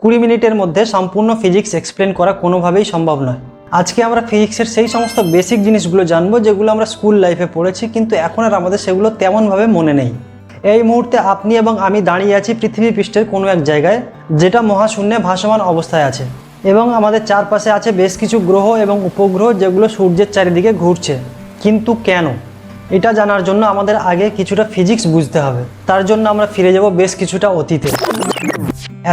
20 মিনিটের মধ্যে সম্পূর্ণ ফিজিক্স এক্সপ্লেন করা কোনোভাবেই সম্ভব নয়। আজকে আমরা ফিজিক্সের সেই সমস্ত বেসিক জিনিসগুলো জানবো যেগুলো আমরা স্কুল লাইফে পড়েছি, কিন্তু এখন আর আমাদের সেগুলো তেমনভাবে মনে নেই। এই মুহূর্তে আপনি এবং আমি দাঁড়িয়ে আছি পৃথিবী পৃষ্ঠের কোনো এক জায়গায়, যেটা মহাশূন্যে ভাসমান অবস্থায় আছে, এবং আমাদের চারপাশে আছে বেশ কিছু গ্রহ এবং উপগ্রহ যেগুলো সূর্যের চারিদিকে ঘুরছে। কিন্তু কেন? এটা জানার জন্য আমাদের আগে কিছুটা ফিজিক্স বুঝতে হবে। তার জন্য আমরা ফিরে যাব বেশ কিছুটা অতীতে।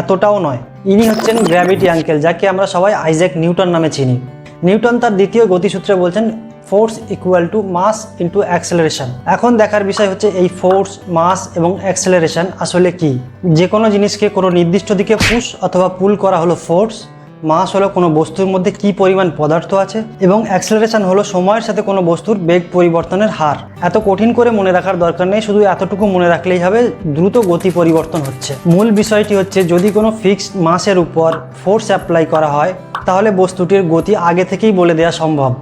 এতটাও নয়, ইনি হচ্ছেন গ্র্যাভিটি আঙ্কেল, যাকে আমরা সবাই আইজ্যাক নিউটন নামে চিনি। নিউটন তার দ্বিতীয় গতিসূত্রে বলছেন force equal to mass into acceleration. এখন দেখার বিষয় হচ্ছে এই ফোর্স, মাস এবং অ্যাক্সেলারেশন আসলে কি। যে কোনো জিনিসকে কোনো নির্দিষ্ট দিকে পুশ অথবা পুল করা হলো ফোর্স, মাস হলো কোনো বস্তুর মধ্যে কি পরিমাণ পদার্থ আছে, এবং অ্যাক্সেলারেশন হলো সময়ের সাথে কোনো বস্তুর বেগ পরিবর্তনের হার। এত কঠিন করে মনে রাখার দরকার নেই, শুধু এতটুকু মনে রাখলেই হবে দ্রুত গতি পরিবর্তন হচ্ছে। মূল বিষয়টি হচ্ছে যদি কোনো ফিক্সড মাসের উপর ফোর্স অ্যাপ্লাই করা হয় তাহলে বস্তুটির গতি আগে থেকেই বলে দেওয়া সম্ভব।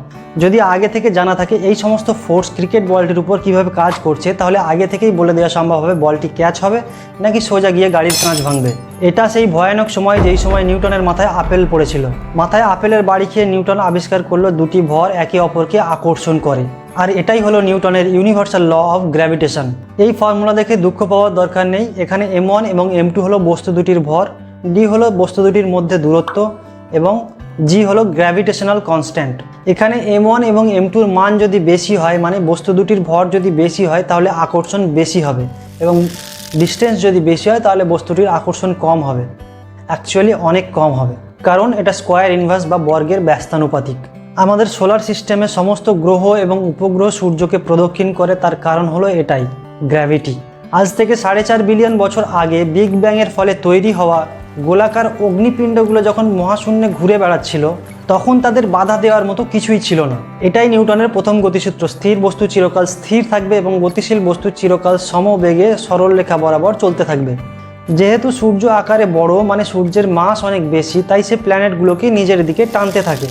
যদি আগে থেকে জানা থাকে এই সমস্ত ফোর্স ক্রিকেট বলটির উপর কিভাবে কাজ করছে, তাহলে আগে থেকেই বলে দেওয়া সম্ভব হবে বলটি ক্যাচ হবে নাকি সোজা গিয়ে গাড়ির কাঁচ ভাঙবে। এটা সেই ভয়ানক সময় যেই সময় নিউটনের মাথায় আপেল পড়েছিল। মাথায় আপেলের বাড়ি খেয়ে নিউটন আবিষ্কার করলো দুটি ভর একে অপরকে আকর্ষণ করে, আর এটাই হলো নিউটনের ইউনিভার্সাল ল অফ গ্র্যাভিটেশন। এই ফর্মুলা দেখে দুঃখ পাওয়ার দরকার নেই। এখানে m1 এবং m2 হলো বস্তু দুটির ভর, d হলো বস্তু দুটির মধ্যে দূরত্ব, এবং g হলো গ্র্যাভিটেশনাল কনস্ট্যান্ট। এখানে m1 এবং m2-র মান যদি বেশি হয়, মানে বস্তু দুটির ভর যদি বেশি হয়, তাহলে আকর্ষণ বেশি হবে, এবং ডিস্টেন্স যদি বেশি হয় তাহলে বস্তুটির আকর্ষণ কম হবে। অ্যাকচুয়ালি অনেক কম হবে, কারণ এটা স্কোয়ার ইনভার্স বা বর্গের ব্যস্তানুপাতিক। আমাদের সোলার সিস্টেমে সমস্ত গ্রহ এবং উপগ্রহ সূর্যকে প্রদক্ষিণ করে, তার কারণ হলো এটাই, গ্র্যাভিটি। আজ থেকে 4.5 বিলিয়ন বছর আগে বিগ ব্যাংয়ের ফলে তৈরি হওয়া গোলাকার অগ্নিপিণ্ডগুলো যখন মহাশূন্যে ঘুরে বেড়াচ্ছিল, তখন তাদের বাধা দেওয়ার মতো কিছুই ছিল না। এটাই নিউটনের প্রথম গতিসূত্র। স্থির বস্তু চিরকাল স্থির থাকবে এবং গতিশীল বস্তু চিরকাল সমবেগে সরল রেখা বরাবর চলতে থাকবে। যেহেতু সূর্য আকারে বড়, মানে সূর্যের মাস অনেক বেশি, তাই সে প্ল্যানেটগুলোকে নিজের দিকে টানতে থাকে।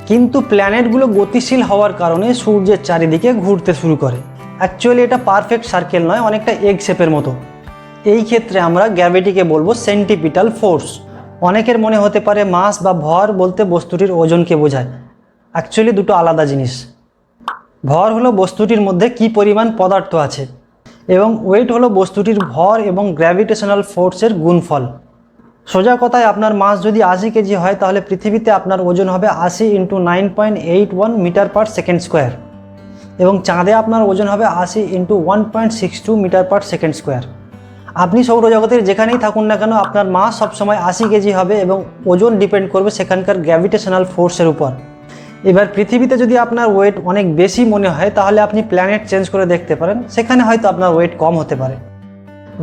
কিন্তু প্ল্যানেটগুলো গতিশীল হওয়ার কারণে সূর্যের চারিদিকে ঘুরতে শুরু করে। অ্যাকচুয়ালি এটা পারফেক্ট সার্কেল নয়, অনেকটা এগ শেপের মতো। এই ক্ষেত্রে আমরা গ্র্যাভিটিকে বলবো সেন্টিপিটাল ফোর্স। অনেকের মনে হতে পারে মাস বা ভর বলতে বস্তুটির ওজনকে বোঝায়। অ্যাকচুয়ালি দুটো আলাদা জিনিস। ভর হলো বস্তুটির মধ্যে কি পরিমাণ পদার্থ আছে, এবং ওয়েট হলো বস্তুটির ভর এবং গ্র্যাভিটেশনাল ফোর্সের গুণফল। সোজা কথায় আপনার মাস যদি 80 কেজি হয়, তাহলে পৃথিবীতে আপনার ওজন হবে 80 × 9.81 মিটার পার সেকেন্ড স্কোয়ার, এবং চাঁদে আপনার ওজন হবে 80 × 1.62 মিটার পার সেকেন্ড স্কোয়ার। আপনি সৌরজগতের যেখানেই থাকুন না কেন, আপনার মাস সবসময় 80 কেজি হবে, এবং ওজন ডিপেন্ড করবে সেখানকার গ্র্যাভিটেশনাল ফোর্সের উপর। এবার পৃথিবীতে যদি আপনার ওয়েট অনেক বেশি মনে হয়, তাহলে আপনি প্ল্যানেট চেঞ্জ করে দেখতে পারেন, সেখানে হয়তো আপনার ওয়েট কম হতে পারে।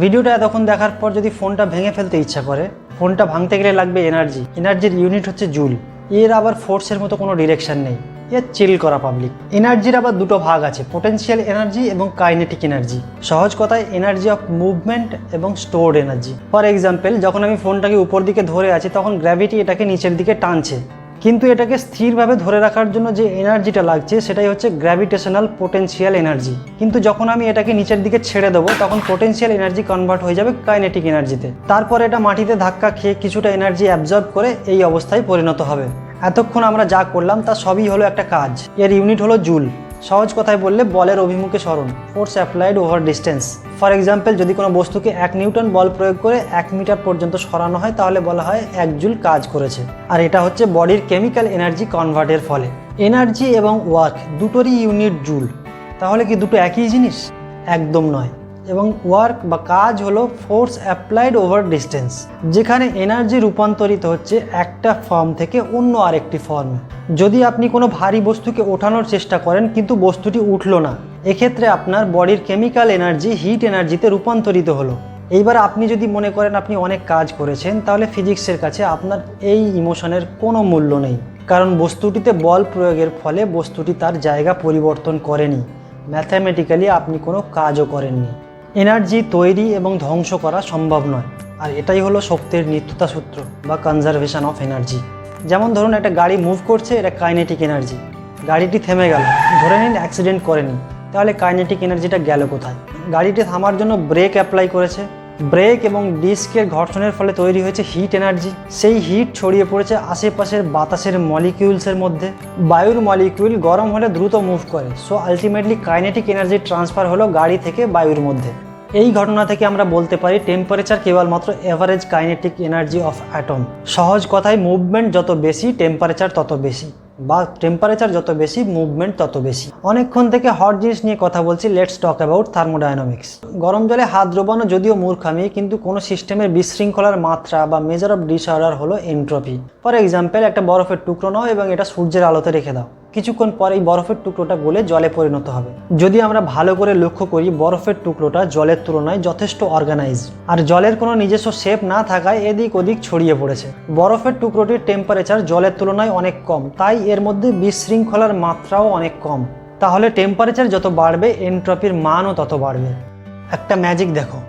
ভিডিওটা এতক্ষণ দেখার পর যদি ফোনটা ভেঙে ফেলতে ইচ্ছা করে, ফোনটা ভাঙতে গেলে লাগবে এনার্জি। এনার্জির ইউনিট হচ্ছে জুল। এর আবার ফোর্সের মতো কোনো ডিরেকশন নেই, এর চিল করা পাবলিক। এনার্জির আবার দুটো ভাগ আছে, পোটেনশিয়াল এনার্জি এবং কাইনেটিক এনার্জি। সহজ কথায় এনার্জি অফ মুভমেন্ট এবং স্টোরড এনার্জি। ফর এক্সাম্পল, যখন আমি ফোনটাকে উপর দিকে ধরে আছি, তখন গ্র্যাভিটি এটাকে নিচের দিকে টানছে, কিন্তু এটাকে স্থিরভাবে ধরে রাখার জন্য যে এনার্জিটা লাগছে সেটাই হচ্ছে গ্র্যাভিটেশনাল পোটেনশিয়াল এনার্জি। কিন্তু যখন আমি এটাকে নিচের দিকে ছেড়ে দেবো, তখন পোটেনশিয়াল এনার্জি কনভার্ট হয়ে যাবে কাইনেটিক এনার্জিতে। তারপর এটা মাটিতে ধাক্কা খেয়ে কিছুটা এনার্জি অ্যাবজর্ব করে এই অবস্থায় পরিণত হবে। এতক্ষণ আমরা যা করলাম তা সবই হলো একটা কাজ। এর ইউনিট হলো জুল। সহজ কথায় বললে বলের অভিমুখে সরণ, force applied over distance. For example, যদি কোনো বস্তুকে 1 নিউটন বল প্রয়োগ করে 1 মিটার পর্যন্ত সরানো হয়, তাহলে বলা হয় 1 জুল কাজ করেছে। আর এটা হচ্ছে বডির কেমিক্যাল এনার্জি কনভার্টের ফলে। এনার্জি এবং ওয়ার্ক দুটোরই ইউনিট জুল। তাহলে কি দুটো একই জিনিস? একদম নয়। এবং ওয়ার্ক বা কাজ হলো ফোর্স অ্যাপ্লাইড ওভার ডিস্টেন্স, যেখানে এনার্জি রূপান্তরিত হচ্ছে একটা ফর্ম থেকে অন্য আরেকটি ফর্মে। যদি আপনি কোনো ভারী বস্তুকে ওঠানোর চেষ্টা করেন কিন্তু বস্তুটি উঠলো না, এক্ষেত্রে আপনার বডির কেমিক্যাল এনার্জি হিট এনার্জিতে রূপান্তরিত হলো। এইবার আপনি যদি মনে করেন আপনি অনেক কাজ করেছেন, তাহলে ফিজিক্সের কাছে আপনার এই ইমোশনের কোনো মূল্য নেই, কারণ বস্তুটিতে বল প্রয়োগের ফলে বস্তুটি তার জায়গা পরিবর্তন করেনি। ম্যাথামেটিক্যালি আপনি কোনো কাজও করেননি। এনার্জি তৈরি এবং ধ্বংস করা সম্ভব নয়, আর এটাই হলো শক্তির নিত্যতা সূত্র বা কনজারভেশন অফ এনার্জি। যেমন ধরুন, একটা গাড়ি মুভ করছে, এটা কাইনেটিক এনার্জি। গাড়িটি থেমে গেল, ধরে নিন অ্যাক্সিডেন্ট করেনি, তাহলে কাইনেটিক এনার্জিটা গেল কোথায়? গাড়িটি থামার জন্য ব্রেক অ্যাপ্লাই করেছে, ব্রেক এবং ডিস্কের ঘর্ষণের ফলে তৈরি হয়েছে হিট এনার্জি। সেই হিট ছড়িয়ে পড়েছে আশেপাশের বাতাসের মলিকিউলসের মধ্যে। বায়ুর মলিকিউল গরম হলে দ্রুত মুভ করে, so ultimately kinetic energy transfer হলো গাড়ি থেকে বায়ুর মধ্যে। এই ঘটনা থেকে আমরা বলতে পারি টেম্পারেচার কেবলমাত্র average kinetic energy of atom. সহজ কথায় মুভমেন্ট যত বেশি টেম্পারেচার তত বেশি, বা টেম্পারেচার যত বেশি মুভমেন্ট তত বেশি। অনেকক্ষণ থেকে হট জিনিস নিয়ে কথা বলছি, লেটস টক অ্যাবাউট থার্মোডাইনামিক্স। গরম জলে হাত ডোবানো যদিও মূর্খামি, কিন্তু কোনো সিস্টেমের বিশৃঙ্খলার মাত্রা বা মেজার অফ ডিসঅর্ডার হলো এন্ট্রপি। ফর এক্সাম্পল, একটা বরফের টুকরো নাও এবং এটা সূর্যের আলোতে রেখে দাও। কিছুক্ষণ পরে এই বরফের টুকরোটা গলে জলে পরিণত হবে। যদি আমরা ভালো করে লক্ষ্য করি, বরফের টুকরোটা জলের তুলনায় যথেষ্ট অর্গানাইজ, আর জলের কোনো নিজস্ব শেপ না থাকায় এদিক ওদিক ছড়িয়ে পড়েছে। বরফের টুকরোটির টেম্পারেচার জলের তুলনায় অনেক কম, তাই এর মধ্যে বিশৃঙ্খলার মাত্রাও অনেক কম। তাহলে টেম্পারেচার যত বাড়বে এন্ট্রপির মানও তত বাড়বে। একটা ম্যাজিক দেখো,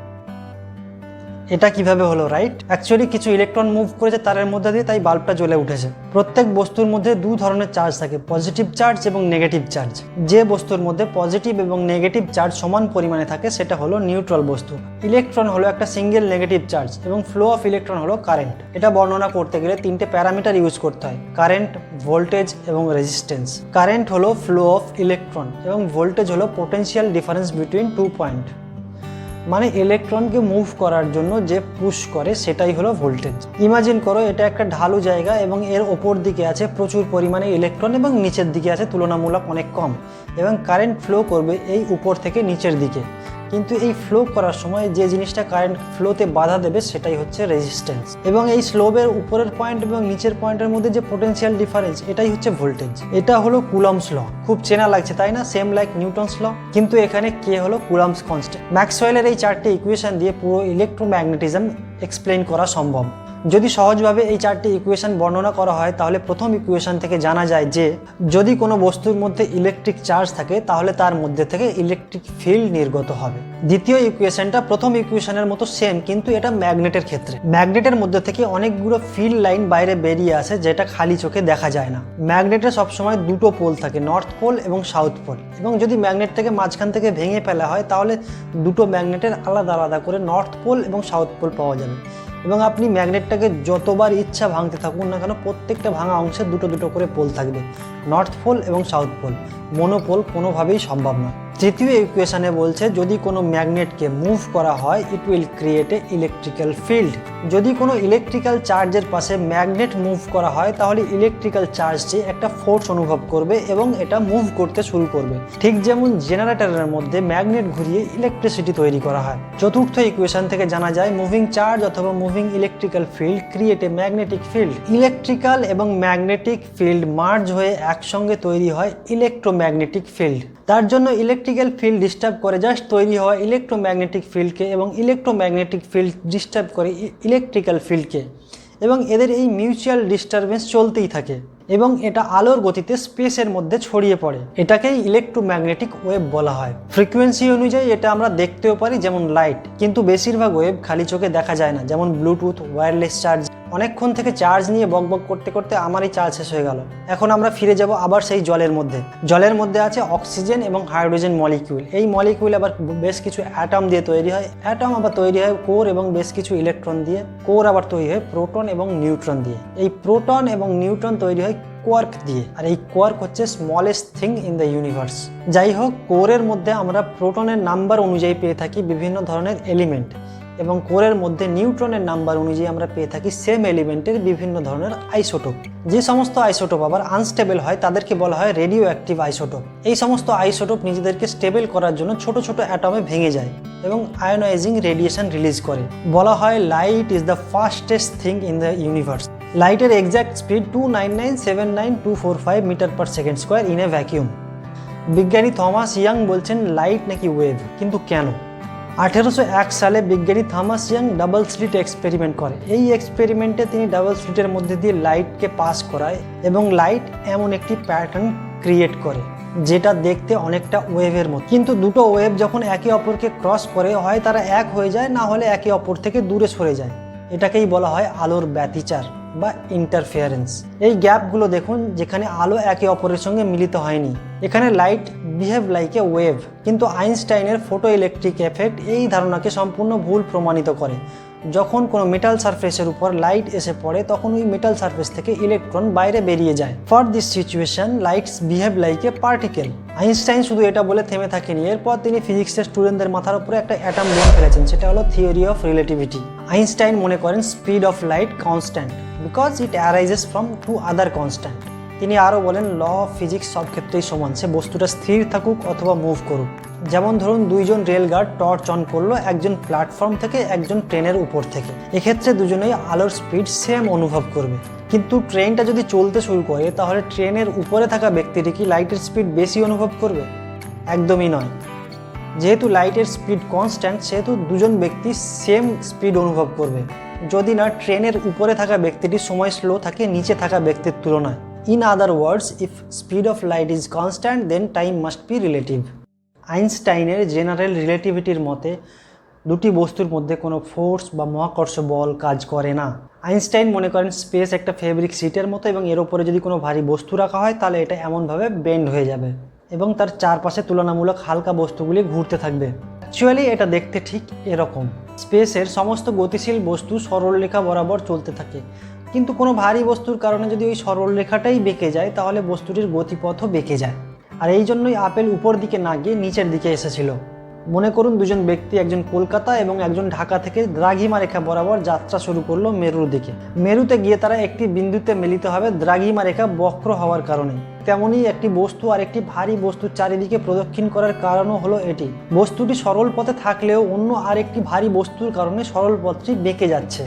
এটা কিভাবে হলো, রাইট? অ্যাকচুয়ালি কিছু ইলেকট্রন মুভ করেছে তারের মধ্যে দিয়ে, তাই বাল্বটা জ্বলে উঠেছে। প্রত্যেক বস্তুর মধ্যে দু ধরনের চার্জ থাকে, পজিটিভ চার্জ এবং নেগেটিভ চার্জ। যে বস্তুর মধ্যে পজিটিভ এবং নেগেটিভ চার্জ সমান পরিমাণে থাকে সেটা হলো নিউট্রাল বস্তু। ইলেকট্রন হলো একটা সিঙ্গেল নেগেটিভ চার্জ এবং ফ্লো অফ ইলেকট্রন হলো কারেন্ট। এটা বর্ণনা করতে গেলে তিনটে প্যারামিটার ইউজ করতে হয়: কারেন্ট, ভোল্টেজ এবং রেজিস্ট্যান্স। কারেন্ট হলো ফ্লো অফ ইলেকট্রন এবং ভোল্টেজ হলো পোটেনশিয়াল ডিফারেন্স বিটুইন 2 পয়েন্ট, মানে ইলেকট্রনকে মুভ করার জন্য যে পুশ করে সেটাই হলো ভোল্টেজ। ইমাজিন করো এটা একটা ঢালু জায়গা এবং এর ওপর দিকে আছে প্রচুর পরিমাণে ইলেকট্রন এবং নিচের দিকে আছে তুলনামূলক অনেক কম, এবং কারেন্ট ফ্লো করবে এই উপর থেকে নিচের দিকে। কিন্তু এই ফ্লো করার সময় যে জিনিসটা কারেন্ট ফ্লোতে বাধা দেবে সেটাই হচ্ছে রেজিস্ট্যান্স, এবং এই স্লোবের উপরের পয়েন্ট এবং নিচের পয়েন্টের মধ্যে যে পোটেনশিয়াল ডিফারেন্স এটাই হচ্ছে ভোল্টেজ। এটা হলো কুলম্বস ল। খুব চেনা লাগছে তাই না? সেম লাইক নিউটনস ল, কিন্তু এখানে কে হলো কুলম্বস কনস্ট্যান্ট। ম্যাক্সওয়েলের এই চারটে ইকুয়েশন দিয়ে পুরো ইলেকট্রোম্যাগনেটিজম এক্সপ্লেইন করা সম্ভব। যদি সহজভাবে এই চারটি ইকুয়েশন বর্ণনা করা হয় তাহলে প্রথম ইকুয়েশন থেকে জানা যায় যে যদি কোনো বস্তুর মধ্যে ইলেকট্রিক চার্জ থাকে তাহলে তার মধ্যে থেকে ইলেকট্রিক ফিল্ড নির্গত হবে। দ্বিতীয় ইকুয়েশনটা প্রথম ইকুয়েশনের মতো সেম, কিন্তু এটা ম্যাগনেটের ক্ষেত্রে। ম্যাগনেটের মধ্যে থেকে অনেকগুলো ফিল্ড লাইন বাইরে বেরিয়ে আসে যেটা খালি চোখে দেখা যায় না। ম্যাগনেটের সবসময় দুটো পোল থাকে, নর্থ পোল এবং সাউথ পোল, এবং যদি ম্যাগনেটটাকে মাঝখান থেকে ভেঙে ফেলা হয় তাহলে দুটো ম্যাগনেটের আলাদা আলাদা করে নর্থ পোল এবং সাউথ পোল পাওয়া যাবে। এবং আপনি ম্যাগনেটটাকে যতবার ইচ্ছা ভাঙতে থাকুন না কেন, প্রত্যেকটা ভাঙা অংশে দুটো দুটো করে পোল থাকবে, নর্থ পোল এবং সাউথ পোল। মনোপোল কোনোভাবেই সম্ভব নয়। তৃতীয় ইকুয়েশনে বলছে যদি কোনো ম্যাগনেটকে মুভ করা হয় it will create a electrical field. যদি কোনো ইলেকট্রিক্যাল চার্জের পাশে ম্যাগনেট মুভ করা হয় তাহলে ইলেকট্রিক্যাল চার্জটি একটা ফোর্স অনুভব করবে এবং এটা মুভ করতে শুরু করবে, ঠিক যেমন জেনারেটরের মধ্যে ম্যাগনেট ঘুরিয়ে ইলেকট্রিসিটি তৈরি করা হয়। চতুর্থ ইকুয়েশন থেকে জানা যায় মুভিং চার্জ অথবা moving electrical field create a magnetic field. Electrical এবং ম্যাগনেটিক ফিল্ড মার্জ হয়ে একসঙ্গে তৈরি হয় ইলেকট্রোম্যাগনেটিক ফিল্ড। তার জন্য ইলেকট্রিক্যাল ফিল্ড ডিস্টার্ব করে জাস্ট তৈরি হওয়া ইলেকট্রোম্যাগনেটিক ফিল্ডকে, এবং ইলেকট্রোম্যাগনেটিক ফিল্ড ডিস্টার্ব করে ইলেকট্রিক্যাল ফিল্ডকে, এবং এদের এই মিউচুয়াল ডিস্টারবেন্স চলতেই থাকে এবং এটা আলোর গতিতে স্পেসের মধ্যে ছড়িয়ে পড়ে। এটাকেই ইলেকট্রোম্যাগনেটিক ওয়েভ বলা হয়। ফ্রিকোয়েন্সি অনুযায়ী এটা আমরা দেখতেও পারি, যেমন লাইট, কিন্তু বেশিরভাগ ওয়েভ খালি চোখে দেখা যায় না, যেমন ব্লুটুথ, ওয়্যারলেস চার্জ। অনেকক্ষণ থেকে চার্জ নিয়ে বকবক করতে করতে আমারই চার্জ শেষ হয়ে গেল। এখন আমরা ফিরে যাব আবার সেই জলের মধ্যে। জলের মধ্যে আছে অক্সিজেন এবং হাইড্রোজেন মলিকিউল। এই মলিকিউল আবার বেশ কিছু অ্যাটম দিয়ে তৈরি হয়। অ্যাটম আবার তৈরি হয় কোর এবং বেশ কিছু ইলেকট্রন দিয়ে। কোর আবার তৈরি হয় প্রোটন এবং নিউট্রন দিয়ে। এই প্রোটন এবং নিউট্রন তৈরি হয় কোয়ার্ক দিয়ে, আর এই কোয়ার্ক হচ্ছে smallest thing in the universe. যাই হোক, কোরের মধ্যে আমরা প্রোটনের নাম্বার অনুযায়ী পেয়ে থাকি বিভিন্ন ধরনের এলিমেন্ট, এবং কোরের মধ্যে নিউট্রনের নাম্বার অনুযায়ী আমরা পেয়ে থাকি সেম এলিমেন্টের বিভিন্ন ধরনের আইসোটোপ। যে সমস্ত আইসোটোপ আবার আনস্টেবল হয় তাদেরকে বলা হয় রেডিও অ্যাক্টিভ আইসোটোপ। এই সমস্ত আইসোটোপ নিজেদেরকে স্টেবল করার জন্য ছোট ছোট অ্যাটমে ভেঙে যায় এবং আয়োনাইজিং রেডিয়েশন রিলিজ করে। বলা হয় light is the fastest thing in the universe. লাইটের exact speed 299,79245 metre per second square in a vacuum. বিজ্ঞানী থমাস ইয়াং বলছেন লাইট নাকি ওয়েভ, কিন্তু কেন? 1801 সালে বিজ্ঞানী Thomas Young double slit experiment করে। এই এক্সপেরিমেন্টে তিনি ডাবল স্লিটের মধ্যে দিয়ে লাইটকে পাস করায় এবং লাইট এমন একটি প্যাটার্ন ক্রিয়েট করে যেটা দেখতে অনেকটা ওয়েভের মতো। কিন্তু দুটো ওয়েভ যখন একে অপরকে ক্রস করে হয় তারা এক হয়ে যায়, না হলে একে অপর থেকে দূরে সরে যায়। এটাকেই বলা হয় আলোর ব্যতিচার বা ইন্টারফেয়ারেন্স। এই গ্যাপগুলো দেখুন যেখানে আলো একে অপরের সঙ্গে মিলিত হয়নি। এখানে light behave like a wave. কিন্তু আইনস্টাইনের ফটো ইলেকট্রিক এফেক্ট এই ধারণাকে সম্পূর্ণ ভুল প্রমাণিত করে। যখন কোনো মেটাল সারফেসের উপর লাইট এসে পড়ে তখন ওই মেটাল সারফেস থেকে ইলেকট্রন বাইরে বেরিয়ে যায়। For this situation lights behave like a particle. Einstein শুধু এটা বলে থেমে থাকেনি, এরপর তিনি ফিজিক্সের স্টুডেন্টদের মাথার উপরে একটা অ্যাটম বোম ফেলেছেন, সেটা হলো থিওরি অফ রিলেটিভিটি। আইনস্টাইন মনে করেন speed of light constant because it arises from to other constant. তিনি আরও বলেন ল অফ ফিজিক্স সব ক্ষেত্রেই সমান, সে বস্তুটা স্থির থাকুক অথবা মুভ করুক। যেমন ধরুন দুইজন রেলগার্ড টর্চ অন করলো, একজন প্ল্যাটফর্ম থেকে একজন ট্রেনের উপর থেকে। এক্ষেত্রে দুজনেই আলোর স্পিড সেম অনুভব করবে। কিন্তু ট্রেনটা যদি চলতে শুরু করে তাহলে ট্রেনের উপরে থাকা ব্যক্তিটি কি লাইটের স্পিড বেশি অনুভব করবে? একদমই নয়। যেহেতু লাইটের স্পিড কনস্ট্যান্ট সেহেতু দুজন ব্যক্তি সেম স্পিড অনুভব করবে, যদি না ট্রেনের উপরে থাকা ব্যক্তিটি সময় স্লো থাকে নিচে থাকা ব্যক্তির তুলনায়। In other words, if speed of light is constant, then time must be relative. আইনস্টাইনের জেনারেল রিলেটিভিটির মতে দুটি বস্তুর মধ্যে কোনো ফোর্স বা মহাকর্ষ বল কাজ করে না। আইনস্টাইন মনে করেন স্পেস একটা ফেব্রিক সিটের মতো এবং এর উপরে যদি কোনো ভারী বস্তু রাখা হয় তাহলে এটা এমনভাবে বেন্ড হয়ে যাবে এবং তার চারপাশে তুলনামূলক হালকা বস্তুগুলি ঘুরতে থাকবে। অ্যাকচুয়ালি এটা দেখতে ঠিক এরকম। স্পেসের সমস্ত গতিশীল বস্তু সরলরেখা বরাবর চলতে থাকে, কিন্তু কোনো ভারী বস্তুর কারণে যদি ওই সরলরেখাটাই বেঁকে যায় তাহলে বস্তুটির গতিপথও বেঁকে যায়। আর এই জন্যই আপেল উপর দিকে না গিয়ে নিচের দিকে এসেছিল। মনে করুন দুজন ব্যক্তি, একজন কলকাতা এবং একজন ঢাকা থেকে দ্রাঘিমা রেখা বরাবর যাত্রা শুরু করলো মেরুর দিকে। মেরুতে গিয়ে তারা একটি বিন্দুতে মিলিত হবে দ্রাঘিমা রেখা বক্র হওয়ার কারণে। তেমনই একটি বস্তু আর একটি ভারী বস্তুর চারিদিকে প্রদক্ষিণ করার কারণও হলো এটি। বস্তুটি সরল পথে থাকলেও অন্য আরেকটি ভারী বস্তুর কারণে সরল পথটি বেঁকে যাচ্ছে।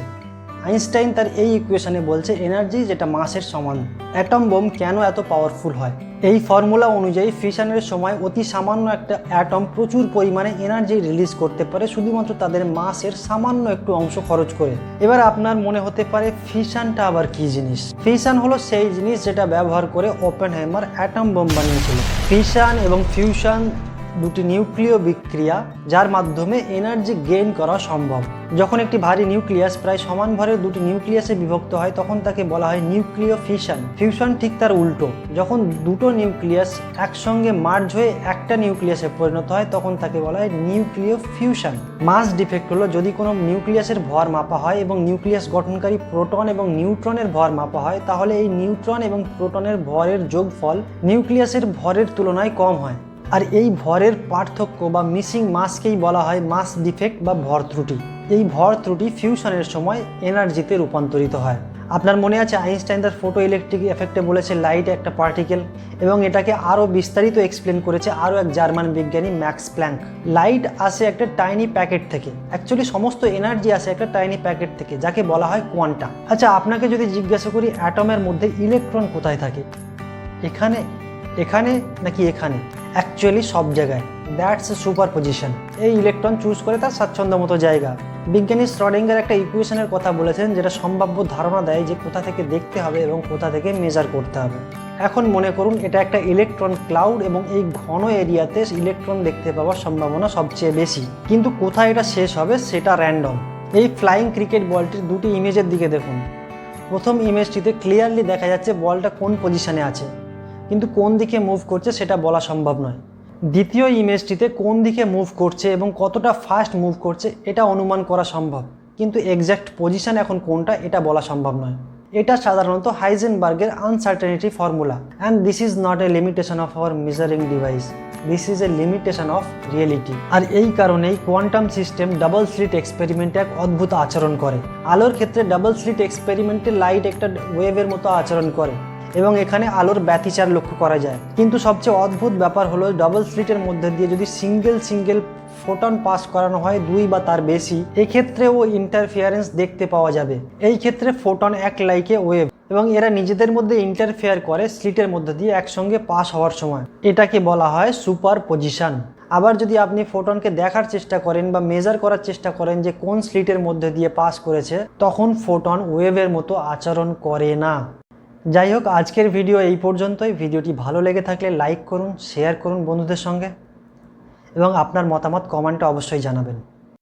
আইনস্টাইন তার এই ইকুয়েশনে বলছে এনার্জি যেটা মাসের সমান। অ্যাটম বোম কেন এত পাওয়ারফুল হয়? এই ফর্মুলা অনুযায়ী ফিশনের সময় অতি সামান্য একটা অ্যাটম প্রচুর পরিমাণে এনার্জি রিলিজ করতে পারে শুধুমাত্র তাদের মাসের সামান্য একটু অংশ খরচ করে। এবার আপনার মনে হতে পারে ফিশনটা আবার কি জিনিস? ফিশন হলো সেই জিনিস যেটা ব্যবহার করে ওপেনহাইমার অ্যাটম বোম বানিয়েছিল। ফিশন এবং ফিউশন দুটি নিউক্লিয় বিক্রিয়া যার মাধ্যমে এনার্জি গেইন করা সম্ভব। যখন একটি ভারী নিউক্লিয়াস প্রায় সমান ভরের দুটি নিউক্লিয়াসে বিভক্ত হয় তখন তাকে বলা হয় নিউক্লিয় ফিশন। ফিউশন ঠিক তার উল্টো, যখন দুটো নিউক্লিয়াস একসঙ্গে মার্জ হয়ে একটা নিউক্লিয়াসে পরিণত হয় তখন তাকে বলা হয় নিউক্লিয় ফিউশন। মাস ডিফেক্ট হলো যদি কোনো নিউক্লিয়াসের ভর মাপা হয় এবং নিউক্লিয়াস গঠনকারী প্রোটন এবং নিউট্রনের ভর মাপা হয় তাহলে এই নিউট্রন এবং প্রোটনের ভরের যোগফল নিউক্লিয়াসের ভরের তুলনায় কম হয়। আর এই ভরের পার্থক্য বা মিসিং মাসকেই বলা হয় মাস ডিফেক্ট বা ভর ত্রুটি। এই ভর ত্রুটি ফিউশনের সময় এনার্জিতে রূপান্তরিত হয়। আপনার মনে আছে আইনস্টাইন তার ফটো ইলেকট্রিক এফেক্টে বলেছে লাইট একটা পার্টিকেল, এবং এটাকে আরও বিস্তারিত এক্সপ্লেন করেছে আরও এক জার্মান বিজ্ঞানী ম্যাক্স প্ল্যাঙ্ক। লাইট আসে একটা টাইনি প্যাকেট থেকে, অ্যাকচুয়ালি সমস্ত এনার্জি আসে একটা টাইনি প্যাকেট থেকে যাকে বলা হয় কোয়ান্টাম। আচ্ছা, আপনাকে যদি জিজ্ঞাসা করি অ্যাটমের মধ্যে ইলেকট্রন কোথায় থাকে, এখানে, এখানে নাকি এখানে? অ্যাকচুয়ালি সব জায়গায়। That's a super position. এই ইলেকট্রন চুজ করে তার স্বাচ্ছন্দ্য মতো জায়গা। বিজ্ঞানী শ্রডিঙ্গার একটা ইকুয়েশনের কথা বলেছেন যেটা সম্ভাব্য ধারণা দেয় যে কোথা থেকে দেখতে হবে এবং কোথা থেকে মেজার করতে হবে। এখন মনে করুন এটা একটা ইলেকট্রন ক্লাউড এবং এই ঘন এরিয়াতে ইলেকট্রন দেখতে পাওয়ার সম্ভাবনা সবচেয়ে বেশি, কিন্তু কোথায় এটা শেষ হবে সেটা র্যান্ডম। এই ফ্লাইং ক্রিকেট বলটির দুটি ইমেজের দিকে দেখুন। প্রথম ইমেজটিতে ক্লিয়ারলি দেখা যাচ্ছে বলটা কোন পজিশনে আছে, কিন্তু কোন দিকে মুভ করছে সেটা বলা সম্ভব নয়। দ্বিতীয় ইমেজটিতে কোন দিকে মুভ করছে এবং কতটা ফাস্ট মুভ করছে এটা অনুমান করা সম্ভব, কিন্তু এক্স্যাক্ট পজিশন এখন কোনটা এটা বলা সম্ভব নয়। এটা সাধারণত হাইজেনবার্গের uncertainty formula, and this is not a limitation of our measuring device, this is a limitation of reality. আর এই কারণেই কোয়ান্টাম সিস্টেম ডাবল স্লিট এক্সপেরিমেন্টে এক অদ্ভুত আচরণ করে। আলোর ক্ষেত্রে ডাবল স্লিট এক্সপেরিমেন্টে লাইট একটা ওয়েভের মতো আচরণ করে এবং এখানে আলোর ব্যতিচার লক্ষ্য করা যায়। কিন্তু সবচেয়ে অদ্ভুত ব্যাপার হলো ডাবল স্লিটের মধ্যে দিয়ে যদি সিঙ্গেল ফোটন পাস করানো হয় 2 বা তার বেশি, এক্ষেত্রেও ইন্টারফিয়ারেন্স দেখতে পাওয়া যাবে। এই ক্ষেত্রে ফোটন এক লাইকে ওয়েভ এবং এরা নিজেদের মধ্যে ইন্টারফেয়ার করে স্লিটের মধ্যে দিয়ে একসঙ্গে পাস হওয়ার সময়। এটাকে বলা হয় সুপার পজিশন। আবার যদি আপনি ফোটনকে দেখার চেষ্টা করেন বা মেজার করার চেষ্টা করেন যে কোন স্লিটের মধ্যে দিয়ে পাস করেছে, তখন ফোটন ওয়েভের মতো আচরণ করে না। যাই হোক, আজকের ভিডিও এই পর্যন্তই। ভিডিওটি ভালো লেগে থাকলে লাইক করুন, শেয়ার করুন বন্ধুদের সঙ্গে এবং আপনার মতামত কমেন্টে অবশ্যই জানাবেন।